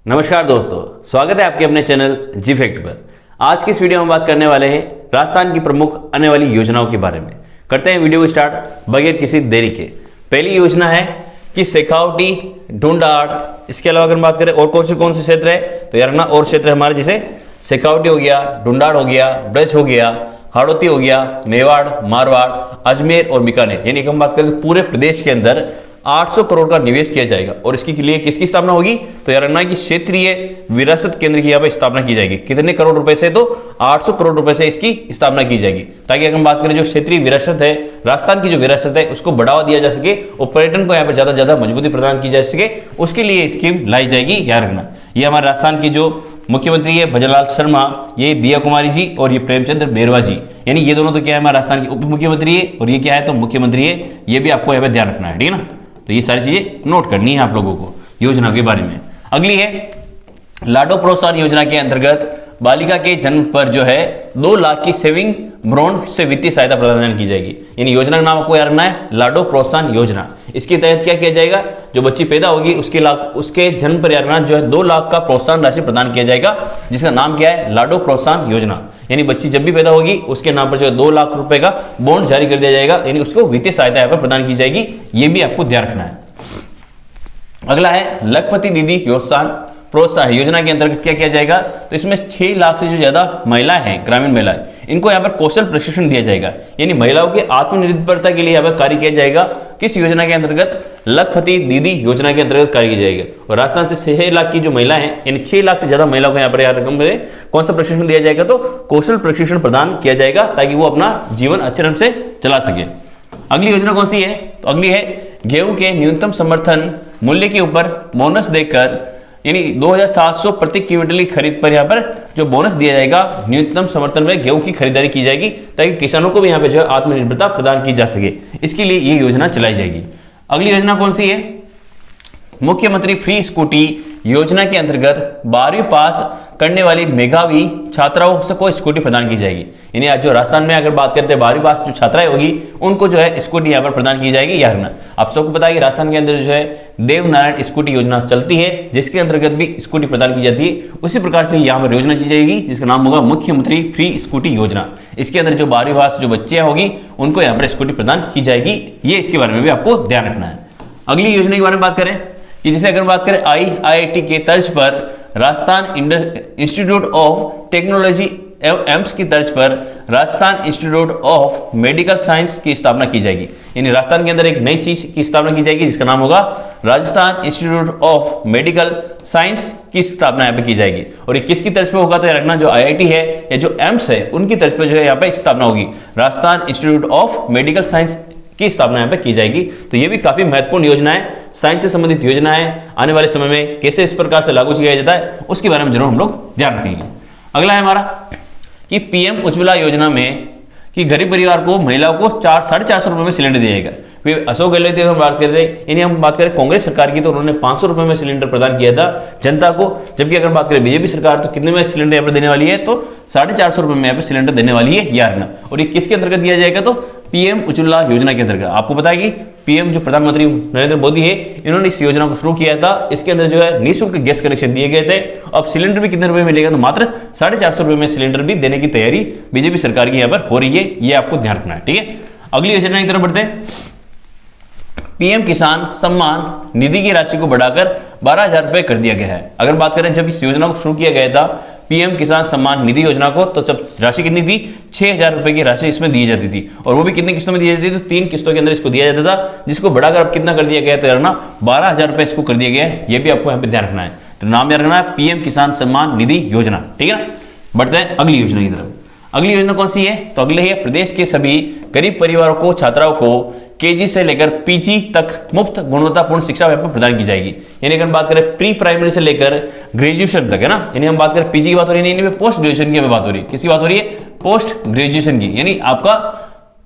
नमस्कार दोस्तों, स्वागत है आपके अपने चैनल जी फैक्ट पर। आज की इस वीडियो में बात करने वाले हैं राजस्थान की प्रमुख आने वाली योजनाओं के बारे में। करते हैं वीडियो को स्टार्ट बगैर किसी देरी के। पहली योजना है कि शेखावटी, ढूंढाड़। इसके अलावा अगर बात करें और कौन से क्षेत्र है तो यार ना और क्षेत्र हमारे जैसे शेखावटी हो गया, ढूंढाड़ हो गया, ब्रज हो गया, हाड़ौती हो गया, मेवाड़, मारवाड़, अजमेर और बीकानेर। यानी कि हम बात करें पूरे प्रदेश के अंदर 800 करोड़ का निवेश किया जाएगा। और इसके लिए किसकी स्थापना होगी तो यार ना कि क्षेत्रीय विरासत केंद्र की यहाँ पे स्थापना की जाएगी। कितने करोड़ रुपए से तो 800 करोड़ रुपए से इसकी स्थापना की जाएगी, ताकि अगर हम बात करें जो क्षेत्रीय विरासत है, राजस्थान की जो विरासत है उसको बढ़ावा दिया जा सके और पर्यटन को यहाँ पे ज्यादा से ज्यादा मजबूती प्रदान की जा सके, उसके लिए स्कीम लाई जाएगी। याद रखना, ये हमारे राजस्थान की जो मुख्यमंत्री है भजनलाल शर्मा, ये दिया कुमारी जी और ये प्रेमचंद्र बेरवा जी, यानी ये दोनों तो क्या है हमारे राजस्थान के उप मुख्यमंत्री है और ये क्या है तो मुख्यमंत्री है। ये भी आपको यहाँ पे ध्यान रखना है, ठीक है ना। तो ये सारी चीजें नोट करनी है आप लोगों को योजना के बारे में। अगली है लाडो प्रोत्साहन योजना के अंतर्गत बालिका के जन्म पर जो है 2 लाख की सेविंग भ्रूण से वित्तीय सहायता प्रदान की जाएगी। यानी योजना का नाम आपको याद रखना है लाडो प्रोत्साहन योजना। इसके तहत क्या किया जाएगा, जो बच्ची पैदा होगी उसके जन्म पर याद रखना जो है 2 लाख का प्रोत्साहन राशि प्रदान किया जाएगा, जिसका नाम क्या है लाडो प्रोत्साहन योजना। यानी बच्ची जब भी पैदा होगी उसके नाम पर जो है 2 लाख रुपए का बॉन्ड जारी कर दिया जाएगा, यानी उसको वित्तीय सहायता यहाँ पर प्रदान की जाएगी। ये भी आपको ध्यान रखना है। अगला है लखपति दीदी प्रोत्साहन योजना के अंतर्गत क्या किया जाएगा तो इसमें 6 लाख से जो ज्यादा महिलाएं हैं, ग्रामीण महिलाएं, इनको यहाँ पर कौशल प्रशिक्षण दिया जाएगा। यानी महिलाओं की आत्मनिर्भरता के लिए यहाँ पर कार्य किया जाएगा। किस योजना के अंतर्गत, लखपति दीदी योजना के अंतर्गत कार्य किया जाएगा। और राजस्थान से 6 लाख की जो महिलाएं हैं, यानी 6 लाख से ज्यादा महिलाओं को यहाँ पर रकम में कौन सा प्रशिक्षण दिया जाएगा तो कौशल प्रशिक्षण प्रदान किया जाएगा, ताकि वो अपना जीवन अच्छे ढंग से चला सके। अगली योजना कौन सी है तो अगली है गेहूं के न्यूनतम समर्थन मूल्य के ऊपर बोनस देकर, यानी 2700 प्रति क्विंटल की खरीद पर यहाँ पर जो बोनस दिया जाएगा, न्यूनतम समर्थन में गेहूं की खरीदारी की जाएगी, ताकि किसानों को भी यहाँ पे जो है आत्मनिर्भरता प्रदान की जा सके। इसके लिए ये योजना चलाई जाएगी। अगली योजना कौन सी है, मुख्यमंत्री फ्री स्कूटी योजना के अंतर्गत 12वीं पास करने वाली मेधावी छात्राओं को स्कूटी प्रदान की जाएगी। यानी आज जो राजस्थान में अगर बात करते हैं 12वीं पास जो छात्राएं होगी उनको जो है स्कूटी यहाँ पर प्रदान की जाएगी। यार ना आप सबको पता है कि राजस्थान के अंदर जो है देवनारायण स्कूटी योजना चलती है, जिसके अंतर्गत भी स्कूटी प्रदान की जाती है। उसी प्रकार से यहाँ पर योजना की जाएगी जिसका नाम होगा मुख्यमंत्री फ्री स्कूटी योजना। इसके अंदर जो 12वीं पास जो बच्चियां होगी उनको यहाँ पर स्कूटी प्रदान की जाएगी। ये इसके बारे में भी आपको ध्यान रखना है। अगली योजना के बारे में बात करें कि जैसे अगर बात करें IIT के तर्ज पर राजस्थान इंस्टीट्यूट ऑफ टेक्नोलॉजी एवं एम्स की तर्ज पर Rajasthan institute of medical science की स्थापना की जाएगी। यानी राजस्थान के अंदर एक नई चीज की स्थापना की जाएगी जिसका नाम होगा Rajasthan institute of medical science की स्थापना यहाँ पे की जाएगी। और ये किसकी तर्ज पे होगा तो रखना जो IIT है या जो एम्स है उनकी तर्ज पे जो है यहाँ पे स्थापना होगी, Rajasthan institute of medical science की स्थापना यहाँ पे की जाएगी। तो ये भी काफी महत्वपूर्ण योजना है, साइंस से संबंधित योजना है। आने वाले समय में कैसे इस प्रकार से लागू किया जाता है उसके बारे में जरूर हम लोग ध्यान रखेंगे। अगला है हमारा कि PM उज्ज्वला योजना में कि गरीब परिवार को महिलाओं को 450 रुपए में सिलेंडर दिया जाएगा। फिर अशोक गहलोत की हम बात करते हैं, यानी हम बात करें कांग्रेस सरकार की तो उन्होंने 500 रुपए में सिलेंडर प्रदान किया था जनता को, जबकि अगर बात करें बीजेपी सरकार तो कितने में सिलेंडर यहाँ पर देने वाली है तो 450 रुपए में यहाँ पे सिलेंडर देने वाली है यार ना। और ये किसके अंतर्गत दिया जाएगा तो PM उज्ज्वला योजना के अंतर्गत। आपको पता है कि PM जो प्रधानमंत्री नरेंद्र मोदी है इन्होंने इस योजना को शुरू किया था। इसके अंदर जो है निःशुल्क गैस कनेक्शन दिए गए थे। अब सिलेंडर भी कितने रुपए मिलेगा तो मात्र 450 रुपए में सिलेंडर भी देने की तैयारी बीजेपी सरकार की यहाँ पर हो रही है। ये आपको ध्यान रखना है, ठीक है। अगली योजना की तरफ बढ़ते हैं। PM किसान सम्मान निधि की राशि को बढ़ाकर 12,000 रुपए कर दिया गया है। अगर बात करें जब इस योजना को शुरू किया गया था PM किसान सम्मान निधि योजना को, तो जब राशि कितनी थी 6,000 रुपए की राशि इसमें दी जाती थी। और वो भी कितनी किस्तों में दी जाती थी तो 3 किस्तों के अंदर इसको दिया जाता था, जिसको बढ़ाकर अब कितना कर दिया गया तो यार ना 12,000 रुपए इसको कर दिया गया है। ये भी आपको यहाँ पे ध्यान रखना है। तो नाम याद रखना है PM किसान सम्मान निधि योजना, ठीक है ना। बढ़ते हैं अगली योजना की तरफ। अगली योजना कौन सी है तो अगले है प्रदेश के सभी गरीब परिवारों को छात्राओं को KG से लेकर PG तक मुफ्त गुणवत्तापूर्ण शिक्षा प्रदान की जाएगी। यानी अगर हम बात करें प्री प्राइमरी से लेकर ग्रेजुएशन तक है ना, यानी हम बात करें PG की बात हो रही है, नहीं पोस्ट ग्रेजुएशन की हमें बात हो रही है। किसकी बात हो रही है पोस्ट ग्रेजुएशन की, यानी आपका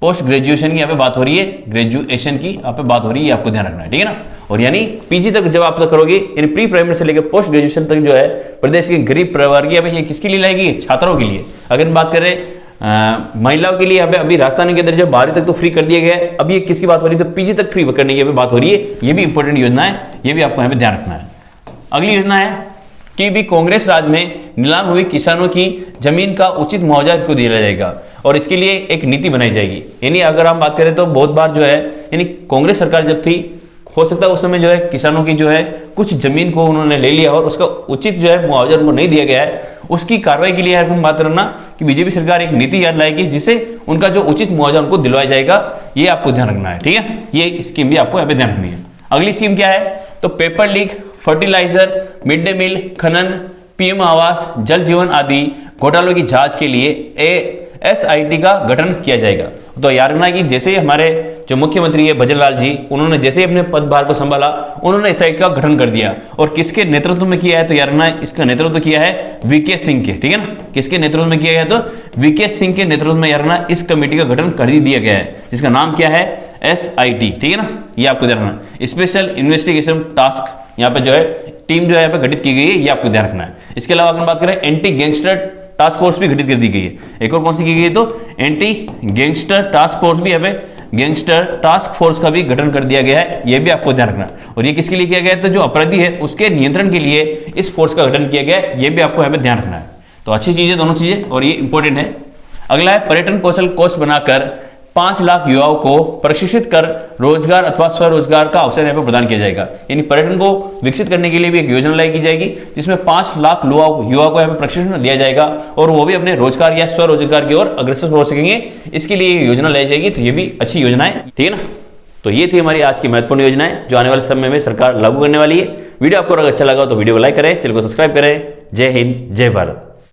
पोस्ट ग्रेजुएशन की यहाँ पे बात हो रही है, ग्रेजुएशन की यहाँ पे बात हो रही है, आपको ध्यान रखना है, ठीक है ना। और यानी PG तक जब आप तक करोगे, यानी प्री प्राइमरी से लेकर पोस्ट ग्रेजुएशन तक जो है प्रदेश के गरीब परिवार की यहाँ पे किसके लिए लाएगी छात्रों के लिए। अगर बात करें महिलाओं के लिए यहाँ पे अभी राजस्थान के अंदर जो 12वीं तक तो फ्री कर दिया गया है, अब ये किसकी बात हो रही है तो PG तक फ्री करने की बात हो रही है। ये भी इंपॉर्टेंट योजना है, ये भी आपको यहाँ पे ध्यान रखना है। अगली योजना है कि भी कांग्रेस राज में नीलाम हुई किसानों की जमीन का उचित मुआवजा इनको दिया जाएगा और इसके लिए एक नीति बनाई जाएगी। यानी अगर हम बात करें तो बहुत बार जो है, यानी कांग्रेस सरकार जब थी, हो सकता है उस समय जो है किसानों की जो है कुछ जमीन को उन्होंने ले लिया और उसका उचित जो है मुआवजा उनको नहीं दिया गया है। उसकी कार्रवाई के लिए हम बात करना कि बीजेपी सरकार एक नीति याद लाएगी जिससे उनका जो उचित मुआवजा उनको दिलवाया जाएगा। ये आपको ध्यान रखना है, ठीक है। ये स्कीम भी आपको यहाँ पे ध्यान रखनी है। अगली स्कीम क्या है, तो paper leak, fertiliser, mid day meal, खनन, पीएम आवास, जल जीवन आदि घोटालों की जांच के लिए SIT का गठन किया जाएगा। तो याद रखना कि जैसे ही हमारे जो मुख्यमंत्री है भजनलाल जी, उन्होंने जैसे ही अपने पदभार को संभाला, उन्होंने SIT का गठन कर दिया। और किसके नेतृत्व में किया है, तो याद रखना इसका नेतृत्व किया है VK सिंह के, ठीक है ना। किसके नेतृत्व में किया गया, तो VK सिंह के नेतृत्व में याद रखना इस कमेटी का गठन कर ही दिया गया है, जिसका नाम क्या है, SIT, ठीक है ना। ये आपको ध्यान रखना, स्पेशल इन्वेस्टिगेशन टास्क यहाँ पे जो है टीम जो है यहाँ पे गठित की गई है, ये आपको ध्यान रखना है। इसके अलावा अगर बात करें एंटी गैंगस्टर टास्क फोर्स भी गठित कर दी गई है। एक और कौन सी की गई है, तो एंटी गैंगस्टर टास्क फोर्स भी यहाँ पे गैंगस्टर टास्क फोर्स का भी गठन कर दिया गया है, ये भी आपको ध्यान रखना। और ये किसके लिए किया गया है, तो जो अपराधी है उसके नियंत्रण के लिए इस फोर्स का गठन किया गया है, ये भी आपको यहाँ पे ध्यान रखना है। तो अच्छी चीजें दोनों चीजें, और ये इंपॉर्टेंट है। अगला है पर्यटन कौशल कोष बनाकर 5 लाख युवाओं को प्रशिक्षित कर रोजगार अथवा स्वरोजगार का अवसर यहाँ पर प्रदान किया जाएगा। यानी पर्यटन को विकसित करने के लिए भी एक योजना लाई की जाएगी, जिसमें 5 लाख युवाओं को यहाँ पर प्रशिक्षण दिया जाएगा और वो भी अपने रोजगार या स्वरोजगार की ओर अग्रसर हो सकेंगे। इसके लिए ये योजना लाई जाएगी, तो ये भी अच्छी योजना है, ठीक है ना। तो ये थी हमारी आज की महत्वपूर्ण योजनाएं जो आने वाले समय में सरकार लागू करने वाली है। वीडियो आपको अगर अच्छा लगा तो वीडियो को लाइक करें, चैनल को सब्सक्राइब करें। जय हिंद, जय भारत।